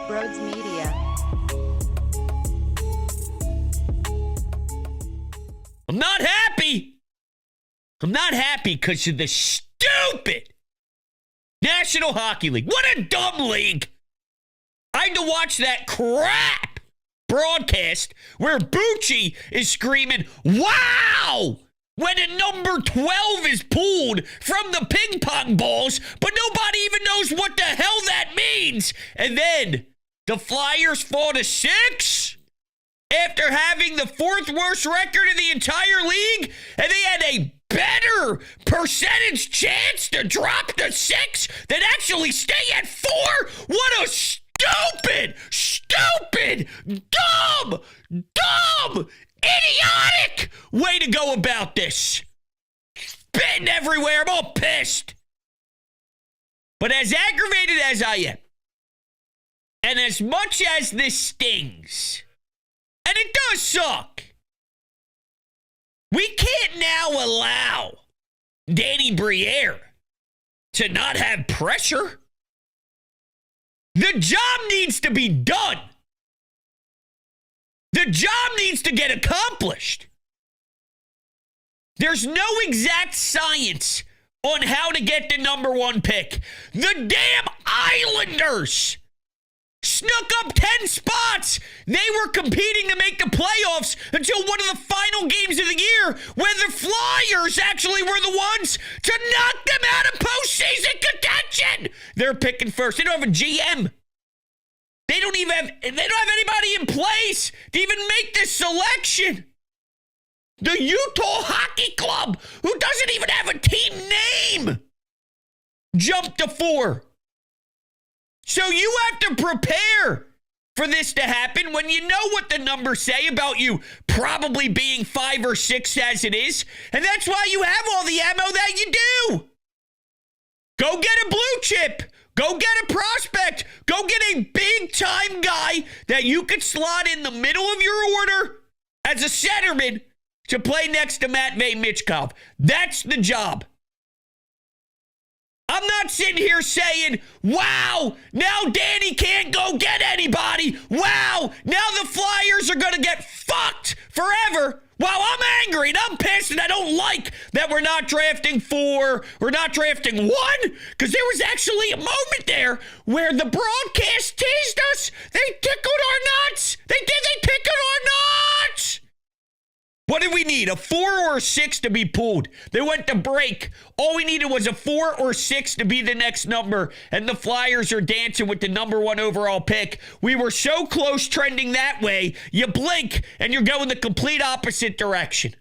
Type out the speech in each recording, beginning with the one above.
Brodes Media. I'm not happy. I'm not happy because of the stupid National Hockey League. What a dumb league. I had to watch that crap broadcast where Bucci is screaming, "Wow!" when a number 12 is pulled from the ping pong balls, but nobody even knows what the hell that means. And then the Flyers fall to 6 after having the 4th worst record in the entire league, and they had a better percentage chance to drop to 6 than actually stay at 4. What a stupid, dumb, idiotic way to go about this. Spitting everywhere. I'm all pissed. But as aggravated as I am, and as much as this stings, and it does suck, we can't now allow Danny Briere to not have pressure. The job needs to be done. The job needs to get accomplished. There's no exact science on how to get the number 1 pick. The damn Islanders snuck up 10 spots. They were competing to make the playoffs until one of the final games of the year where the Flyers actually were the ones to knock them out of postseason contention. They're picking first. They don't have a GM. They don't have anybody in place to even make this selection. The Utah Hockey Club, who doesn't even have a team name, jumped to 4. So you have to prepare for this to happen when you know what the numbers say about you probably being 5 or 6 as it is. And that's why you have all the ammo that you do. Go get a blue chip. Go get a prospect. Go get a big-time guy that you could slot in the middle of your order as a centerman to play next to Matvei Michkov. That's the job. I'm not sitting here saying, wow, now Danny can't go get anybody. Wow, now the Flyers are going to get fucked forever. Wow, I'm angry and I'm pissed and I don't like that we're not drafting 4, we're not drafting 1, because there was actually a moment there where the broadcast teased us. They tickled our nuts. They tickled our nuts. What did we need? A 4 or a 6 to be pulled. They went to break. All we needed was a 4 or 6 to be the next number, and the Flyers are dancing with the number 1 overall pick. We were so close trending that way, you blink, and you're going the complete opposite direction.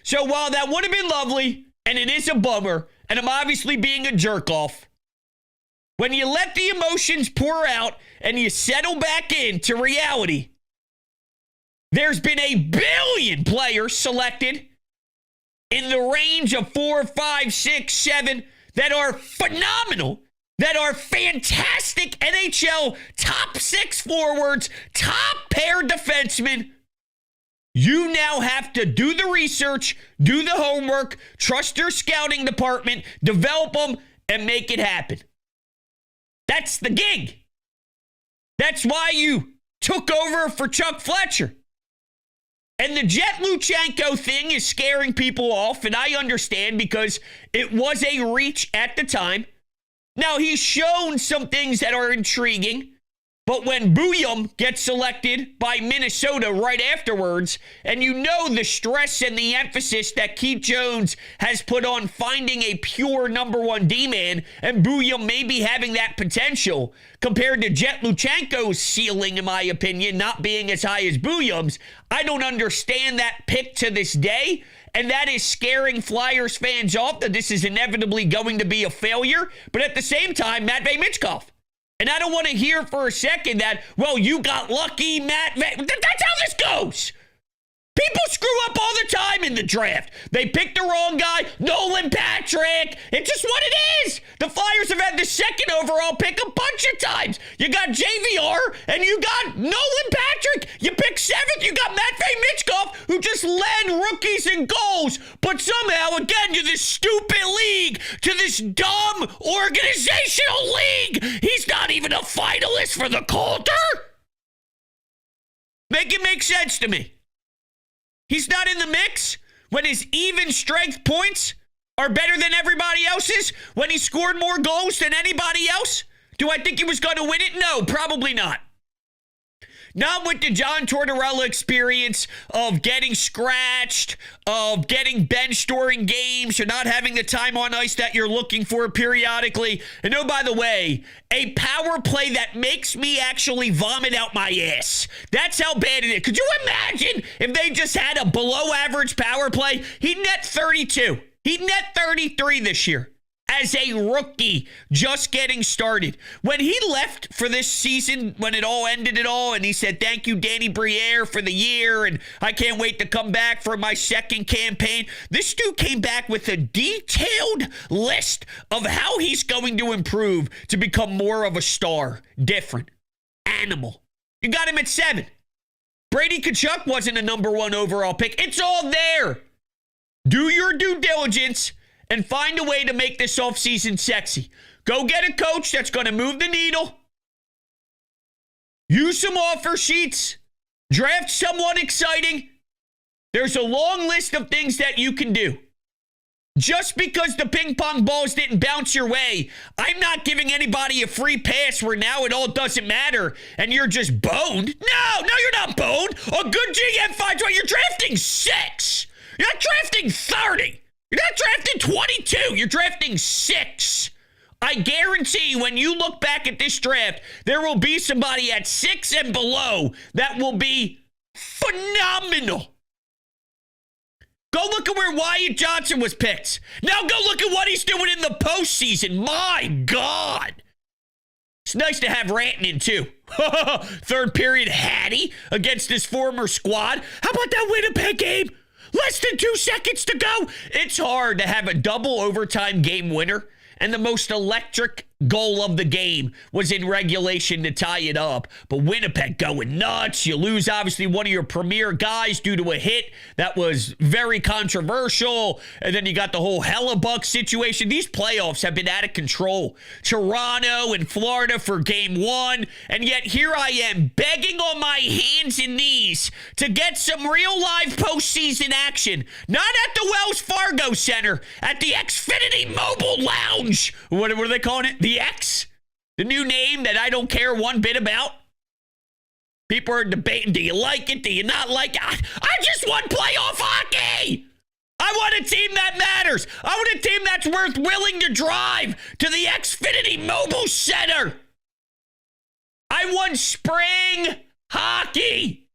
So while that would have been lovely, and it is a bummer, and I'm obviously being a jerk-off, when you let the emotions pour out and you settle back into reality, there's been a billion players selected in the range of 4, 5, 6, 7 that are phenomenal, that are fantastic NHL top 6 forwards, top pair defensemen. You now have to do the research, do the homework, trust your scouting department, develop them, and make it happen. That's the gig. That's why you took over for Chuck Fletcher. And the Jet Luchenko thing is scaring people off, and I understand because it was a reach at the time. Now, he's shown some things that are intriguing, but when Bouillon gets selected by Minnesota right afterwards, and you know the stress and the emphasis that Keith Jones has put on finding a pure number 1 D-man, and Bouillon maybe having that potential, compared to Jet Luchenko's ceiling, in my opinion, not being as high as Bouillon's, I don't understand that pick to this day, and that is scaring Flyers fans off that this is inevitably going to be a failure, but at the same time, Matvei Michkov. And I don't want to hear for a second that, well, you got lucky, Matvei. That's how this goes. People screw up all the time in the draft. They pick the wrong guy, Nolan Patrick. It's just what it is. The Flyers have had the 2nd overall pick a bunch of times. You got JVR and you got Nolan Patrick. You pick 7th, you got Matvei Michkov, who just led rookies in goals. But somehow, again, to this stupid league, to this dumb organizational league, he's not even even a finalist for the Calder? Make it make sense to me. He's not in the mix when his even strength points are better than everybody else's, when he scored more goals than anybody else? Do I think he was going to win it? No, probably not. Not with the John Tortorella experience of getting scratched, of getting benched during games, or not having the time on ice that you're looking for periodically. And oh, by the way, a power play that makes me actually vomit out my ass. That's how bad it is. Could you imagine if they just had a below average power play? He'd net 32. He'd net 33 this year. As a rookie, just getting started. When he left for this season, when it all ended and he said, thank you, Danny Briere, for the year, and I can't wait to come back for my second campaign. This dude came back with a detailed list of how he's going to improve to become more of a star. Different. Animal. You got him at 7. Brady Tkachuk wasn't a number 1 overall pick. It's all there. Do your due diligence and find a way to make this offseason sexy. Go get a coach that's going to move the needle. Use some offer sheets. Draft someone exciting. There's a long list of things that you can do. Just because the ping pong balls didn't bounce your way, I'm not giving anybody a free pass where now it all doesn't matter and you're just boned. No, you're not boned. A good GM finds out you're drafting 6. You're not drafting 30. You're not drafting 22. You're drafting 6. I guarantee when you look back at this draft, there will be somebody at 6 and below that will be phenomenal. Go look at where Wyatt Johnson was picked. Now go look at what he's doing in the postseason. My God. It's nice to have Rantanen, too. Third period Hattie against his former squad. How about that Winnipeg game? Less than 2 seconds to go. It's hard to have a double overtime game winner, and the most electric goal of the game was in regulation to tie it up. But Winnipeg going nuts. You lose, obviously, one of your premier guys due to a hit that was very controversial. And then you got the whole Hellebuck situation. These playoffs have been out of control. Toronto and Florida for game 1. And yet here I am begging on my hands and knees to get some real live postseason action. Not at the Wells Fargo Center, at the Xfinity Mobile Lounge. What are they calling it? The X? The new name that I don't care one bit about? People are debating, do you like it? Do you not like it? I just want playoff hockey! I want a team that matters! I want a team that's worth willing to drive to the Xfinity Mobile Center! I want spring hockey!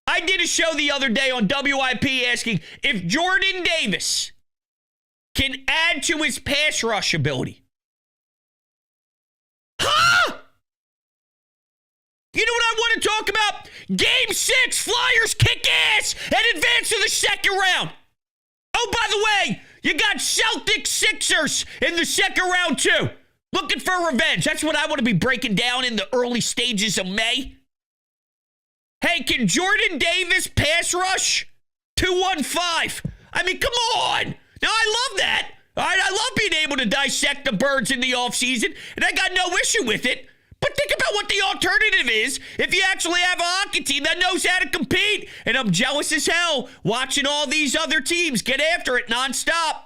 I did a show the other day on WIP asking if Jordan Davis can add to his pass rush ability. Huh? You know what I want to talk about? Game 6, Flyers kick ass and advance to the second round. Oh, by the way, you got Celtics Sixers in the second round too. Looking for revenge. That's what I want to be breaking down in the early stages of May. Hey, can Jordan Davis pass rush? 215. I mean, come on. Now, I love that. All right, I love being able to dissect the birds in the offseason, and I got no issue with it. But think about what the alternative is if you actually have a hockey team that knows how to compete. And I'm jealous as hell watching all these other teams get after it nonstop.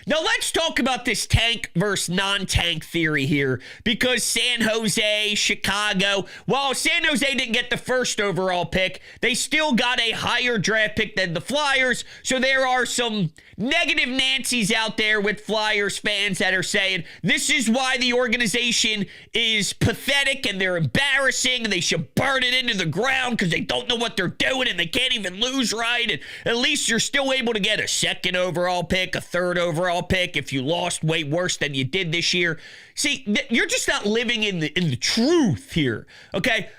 Now, let's talk about this tank versus non-tank theory here, because San Jose, Chicago, while San Jose didn't get the first overall pick, they still got a higher draft pick than the Flyers, so there are some negative Nancy's out there with Flyers fans that are saying this is why the organization is pathetic and they're embarrassing and they should burn it into the ground because they don't know what they're doing and they can't even lose right, and at least you're still able to get a second overall pick, a third overall pick if you lost way worse than you did this year. See, you're just not living in the truth here, okay?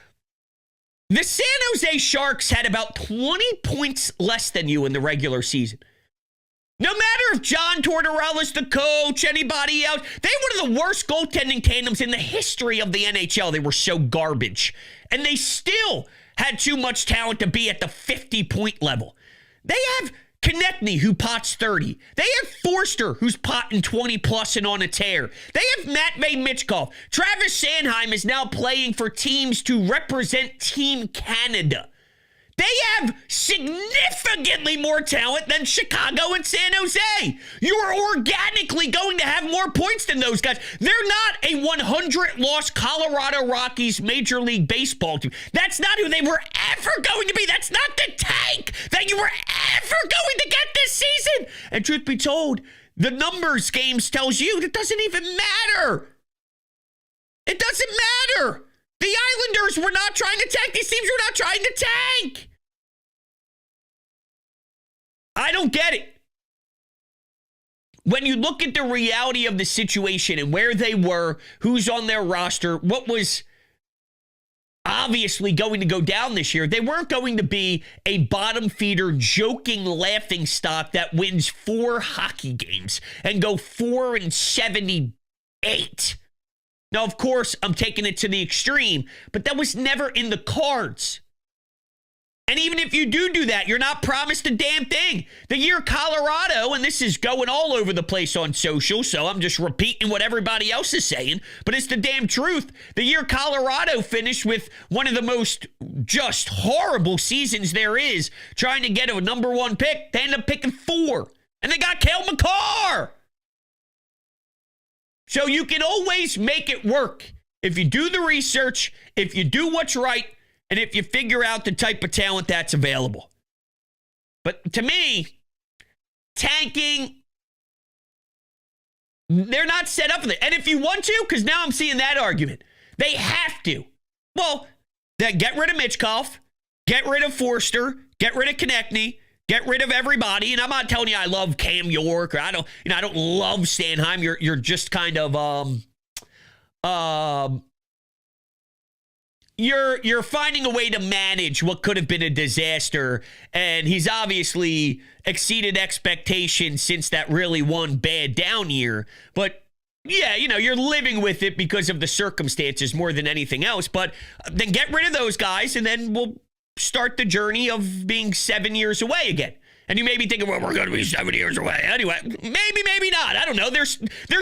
The San Jose Sharks had about 20 points less than you in the regular season. No matter if John Tortorella's the coach, anybody else, they were one of the worst goaltending tandems in the history of the NHL. They were so garbage. And they still had too much talent to be at the 50-point level. They have Konechny, who pots 30. They have Forster, who's potting 20 plus and on a tear. They have Matvei Michkov. Travis Sanheim is now playing for teams to represent Team Canada. They have significantly more talent than Chicago and San Jose. You are organically going to have more points than those guys. They're not a 100-loss Colorado Rockies Major League Baseball team. That's not who they were ever going to be. That's not the tank that you were ever going to get this season. And truth be told, the numbers games tells you it doesn't even matter. It doesn't matter. The Islanders were not trying to tank. These teams were not trying to tank. I don't get it. When you look at the reality of the situation and where they were, who's on their roster, what was obviously going to go down this year, they weren't going to be a bottom feeder, joking, laughing stock that wins 4 hockey games and go 4-78. Now, of course, I'm taking it to the extreme, but that was never in the cards. And even if you do that, you're not promised a damn thing. The year Colorado, and this is going all over the place on social, so I'm just repeating what everybody else is saying, but it's the damn truth. The year Colorado finished with one of the most just horrible seasons there is, trying to get a number 1 pick. They ended up picking 4, and they got Cale Makar. So you can always make it work if you do the research, if you do what's right, and if you figure out the type of talent that's available. But to me, tanking, they're not set up for that. And if you want to, because now I'm seeing that argument, they have to. Well, then get rid of Michkov, get rid of Forster, get rid of Konechny, get rid of everybody. And I'm not telling you I love Cam York or I don't love Sanheim. You're just kind of You're finding a way to manage what could have been a disaster, and he's obviously exceeded expectations since that really one bad down year. But yeah, you're living with it because of the circumstances more than anything else. But then get rid of those guys, and then we'll start the journey of being 7 years away again. And you may be thinking, well, we're going to be 7 years away. Anyway, maybe not. I don't know. There's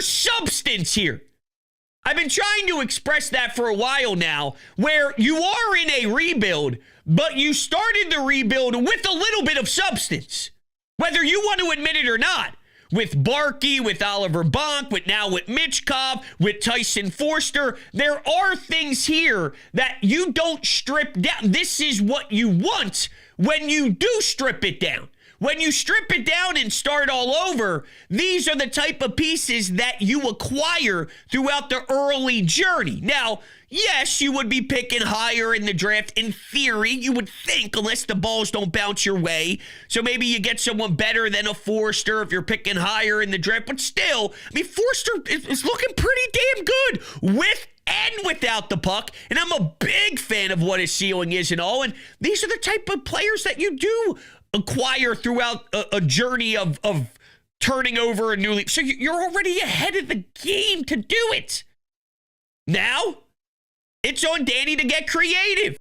substance here. I've been trying to express that for a while now, where you are in a rebuild, but you started the rebuild with a little bit of substance, whether you want to admit it or not. With Barkey, with Oliver Bonk, with Michkov, with Tyson Forster, there are things here that you don't strip down. This is what you want when you do strip it down. When you strip it down and start all over, these are the type of pieces that you acquire throughout the early journey. Now, yes, you would be picking higher in the draft. In theory, you would think, unless the balls don't bounce your way. So maybe you get someone better than a Forster if you're picking higher in the draft. But still, Forster is looking pretty damn good with and without the puck. And I'm a big fan of what his ceiling is and all. And these are the type of players that you do acquire throughout a journey of turning over a new league. So you're already ahead of the game to do it. Now, it's on Danny to get creative.